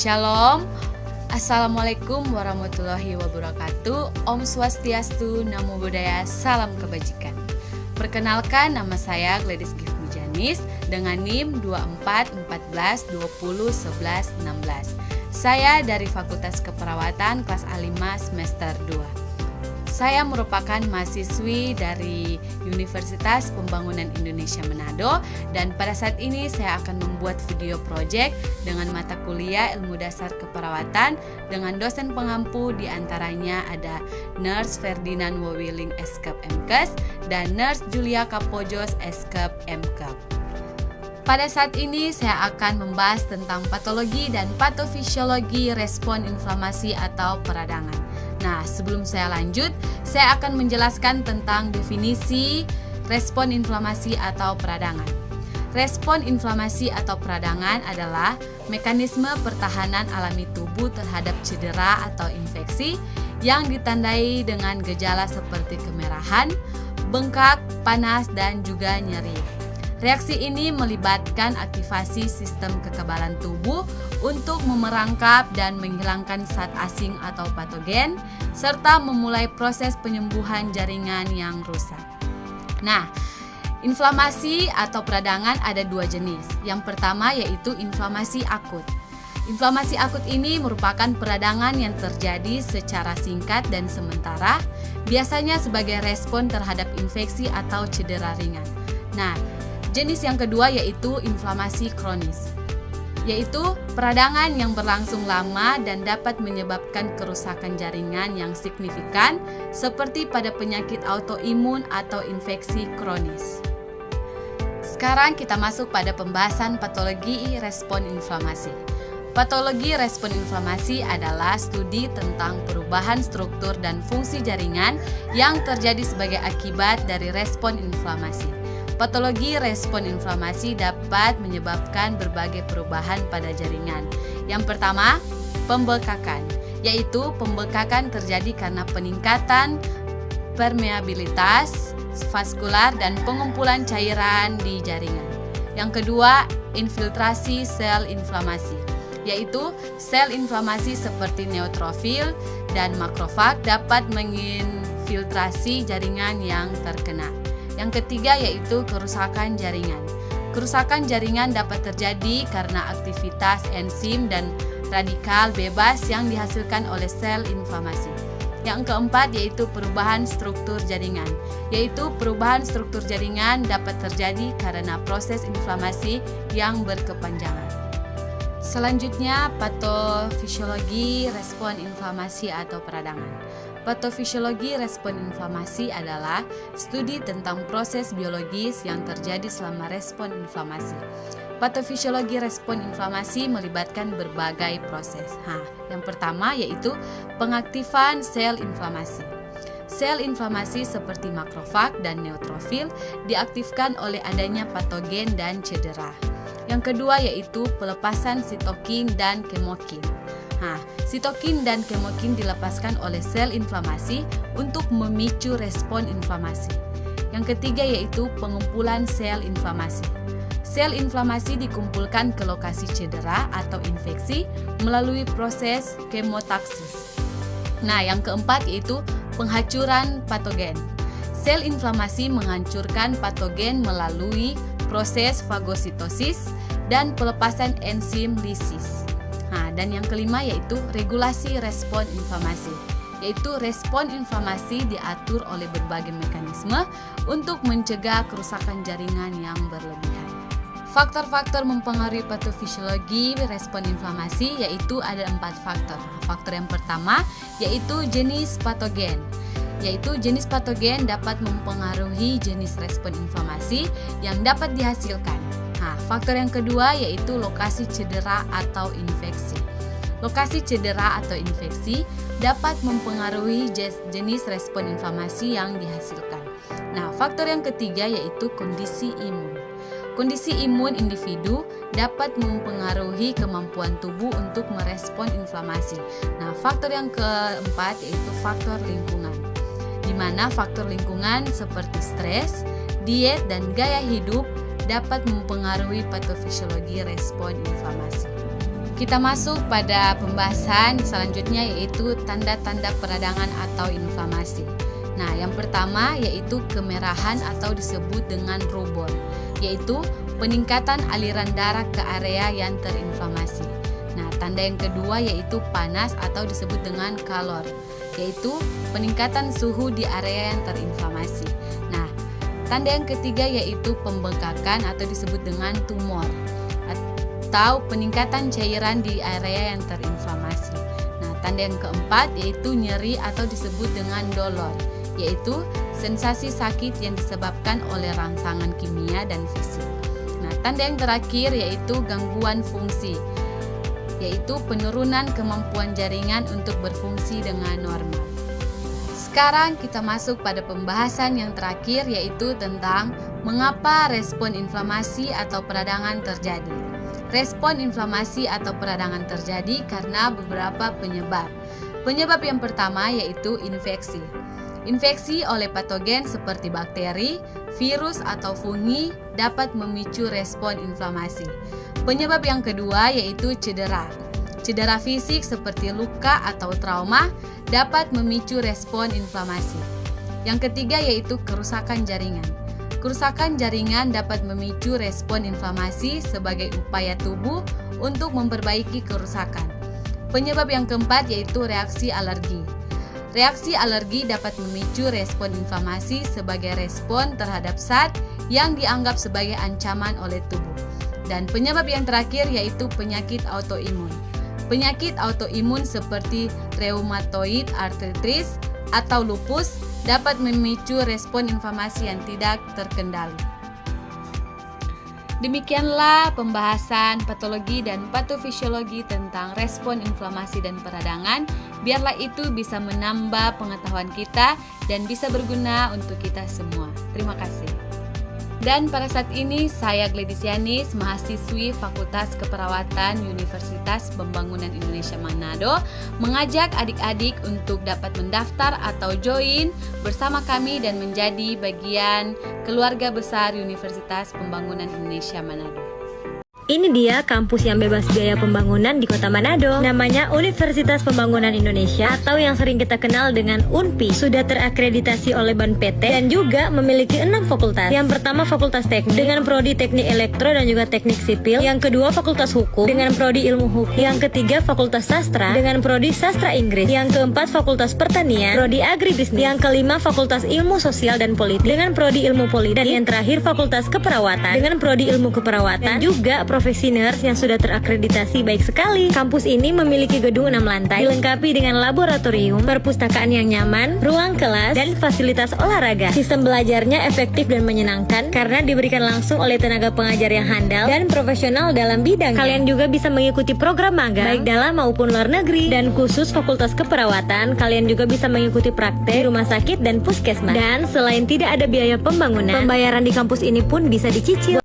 Shalom, Assalamualaikum warahmatullahi wabarakatuh. Om Swastiastu, Namo Buddhaya, salam kebajikan. Perkenalkan, nama saya Gladys Gift Mujanis dengan NIM 2414201116. Saya dari Fakultas Keperawatan kelas A5 semester 2. Saya merupakan mahasiswi dari Universitas Pembangunan Indonesia Manado, dan pada saat ini saya akan membuat video project dengan mata kuliah Ilmu Dasar Keperawatan dengan dosen pengampu, diantaranya ada Nurse Ferdinand Wawiling Eskep MKes dan Nurse Julia Kapojos Eskep MKep. Pada saat ini saya akan membahas tentang patologi dan patofisiologi respon inflamasi atau peradangan. Nah, sebelum saya lanjut, saya akan menjelaskan tentang definisi respon inflamasi atau peradangan. Respon inflamasi atau peradangan adalah mekanisme pertahanan alami tubuh terhadap cedera atau infeksi yang ditandai dengan gejala seperti kemerahan, bengkak, panas, dan juga nyeri. Reaksi ini melibatkan aktivasi sistem kekebalan tubuh untuk memerangkap dan menghilangkan zat asing atau patogen, serta memulai proses penyembuhan jaringan yang rusak. Nah, inflamasi atau peradangan ada dua jenis. Yang pertama yaitu inflamasi akut. Inflamasi akut ini merupakan peradangan yang terjadi secara singkat dan sementara, biasanya sebagai respon terhadap infeksi atau cedera ringan. Nah, jenis yang kedua yaitu inflamasi kronis, yaitu peradangan yang berlangsung lama dan dapat menyebabkan kerusakan jaringan yang signifikan seperti pada penyakit autoimun atau infeksi kronis. Sekarang kita masuk pada pembahasan patologi respon inflamasi. Patologi respon inflamasi adalah studi tentang perubahan struktur dan fungsi jaringan yang terjadi sebagai akibat dari respon inflamasi. Patologi respon inflamasi dapat menyebabkan berbagai perubahan pada jaringan. Yang pertama, pembekakan, yaitu pembekakan terjadi karena peningkatan permeabilitas vaskular dan pengumpulan cairan di jaringan. Yang kedua, infiltrasi sel inflamasi, yaitu sel inflamasi seperti neutrofil dan makrofag dapat menginfiltrasi jaringan yang terkena. Yang ketiga yaitu kerusakan jaringan. Kerusakan jaringan dapat terjadi karena aktivitas enzim dan radikal bebas yang dihasilkan oleh sel inflamasi. Yang keempat yaitu perubahan struktur jaringan, yaitu perubahan struktur jaringan dapat terjadi karena proses inflamasi yang berkepanjangan. Selanjutnya, patofisiologi respon inflamasi atau peradangan. Patofisiologi respon inflamasi adalah studi tentang proses biologis yang terjadi selama respon inflamasi. Patofisiologi respon inflamasi melibatkan berbagai proses. Yang pertama yaitu pengaktifan sel inflamasi. Sel inflamasi seperti makrofag dan neutrofil diaktifkan oleh adanya patogen dan cedera. Yang kedua yaitu pelepasan sitokin dan kemokin. Sitokin dan kemokin dilepaskan oleh sel inflamasi untuk memicu respon inflamasi. Yang ketiga yaitu pengumpulan sel inflamasi. Sel inflamasi dikumpulkan ke lokasi cedera atau infeksi melalui proses kemotaksis. Yang keempat yaitu penghancuran patogen. Sel inflamasi menghancurkan patogen melalui proses fagositosis dan pelepasan enzim lisis. Dan yang kelima yaitu regulasi respon inflamasi, yaitu respon inflamasi diatur oleh berbagai mekanisme untuk mencegah kerusakan jaringan yang berlebihan. Faktor-faktor mempengaruhi patofisiologi respon inflamasi yaitu ada 4 faktor. Faktor yang pertama yaitu jenis patogen, yaitu jenis patogen dapat mempengaruhi jenis respon inflamasi yang dapat dihasilkan. Faktor yang kedua yaitu lokasi cedera atau infeksi. Lokasi cedera atau infeksi dapat mempengaruhi jenis respon inflamasi yang dihasilkan. Faktor yang ketiga yaitu kondisi imun. Kondisi imun individu dapat mempengaruhi kemampuan tubuh untuk merespon inflamasi. Faktor yang keempat yaitu faktor lingkungan, di mana faktor lingkungan seperti stres, diet, dan gaya hidup dapat mempengaruhi patofisiologi respon inflamasi. Kita masuk pada pembahasan selanjutnya, yaitu tanda-tanda peradangan atau inflamasi. Nah, yang pertama yaitu kemerahan atau disebut dengan rubor, yaitu peningkatan aliran darah ke area yang terinflamasi. Nah, tanda yang kedua yaitu panas atau disebut dengan kalor, yaitu peningkatan suhu di area yang terinflamasi. Nah, tanda yang ketiga yaitu pembengkakan atau disebut dengan tumor, atau peningkatan cairan di area yang terinflamasi. Nah, tanda yang keempat yaitu nyeri atau disebut dengan dolor, yaitu sensasi sakit yang disebabkan oleh rangsangan kimia dan fisik. Nah, tanda yang terakhir yaitu gangguan fungsi, yaitu penurunan kemampuan jaringan untuk berfungsi dengan normal. Sekarang kita masuk pada pembahasan yang terakhir, yaitu tentang mengapa respon inflamasi atau peradangan terjadi. Respon inflamasi atau peradangan terjadi karena beberapa penyebab. Penyebab yang pertama yaitu infeksi. Infeksi oleh patogen seperti bakteri, virus atau fungi dapat memicu respon inflamasi. Penyebab yang kedua yaitu cedera. Cedera fisik seperti luka atau trauma dapat memicu respon inflamasi. Yang ketiga yaitu kerusakan jaringan. Kerusakan jaringan dapat memicu respon inflamasi sebagai upaya tubuh untuk memperbaiki kerusakan. Penyebab yang keempat yaitu reaksi alergi. Reaksi alergi dapat memicu respon inflamasi sebagai respon terhadap zat yang dianggap sebagai ancaman oleh tubuh. Dan penyebab yang terakhir yaitu penyakit autoimun. Penyakit autoimun seperti rheumatoid arthritis atau lupus dapat memicu respon inflamasi yang tidak terkendali. Demikianlah pembahasan patologi dan patofisiologi tentang respon inflamasi dan peradangan. Biarlah itu bisa menambah pengetahuan kita dan bisa berguna untuk kita semua. Terima kasih. Dan pada saat ini saya Gladys Yanis, mahasiswi Fakultas Keperawatan Universitas Pembangunan Indonesia Manado, mengajak adik-adik untuk dapat mendaftar atau join bersama kami dan menjadi bagian keluarga besar Universitas Pembangunan Indonesia Manado. Ini dia kampus yang bebas biaya pembangunan di Kota Manado. Namanya Universitas Pembangunan Indonesia atau yang sering kita kenal dengan UNPI. Sudah terakreditasi oleh Ban PT dan juga memiliki 6 fakultas. Yang pertama Fakultas Teknik dengan prodi Teknik Elektro dan juga Teknik Sipil. Yang kedua Fakultas Hukum dengan prodi Ilmu Hukum. Yang ketiga Fakultas Sastra dengan prodi Sastra Inggris. Yang keempat Fakultas Pertanian, prodi Agribisnis. Yang kelima Fakultas Ilmu Sosial dan Politik dengan prodi Ilmu Politik. Dan yang terakhir Fakultas Keperawatan dengan prodi Ilmu Keperawatan dan juga profesi nurse yang sudah terakreditasi baik sekali. Kampus ini memiliki gedung 6 lantai, dilengkapi dengan laboratorium, perpustakaan yang nyaman, ruang kelas, dan fasilitas olahraga. Sistem belajarnya efektif dan menyenangkan karena diberikan langsung oleh tenaga pengajar yang handal dan profesional dalam bidangnya. Kalian juga bisa mengikuti program magang baik dalam maupun luar negeri. Dan khusus Fakultas Keperawatan, kalian juga bisa mengikuti praktek di rumah sakit dan puskesmas. Dan selain tidak ada biaya pembangunan, pembayaran di kampus ini pun bisa dicicil.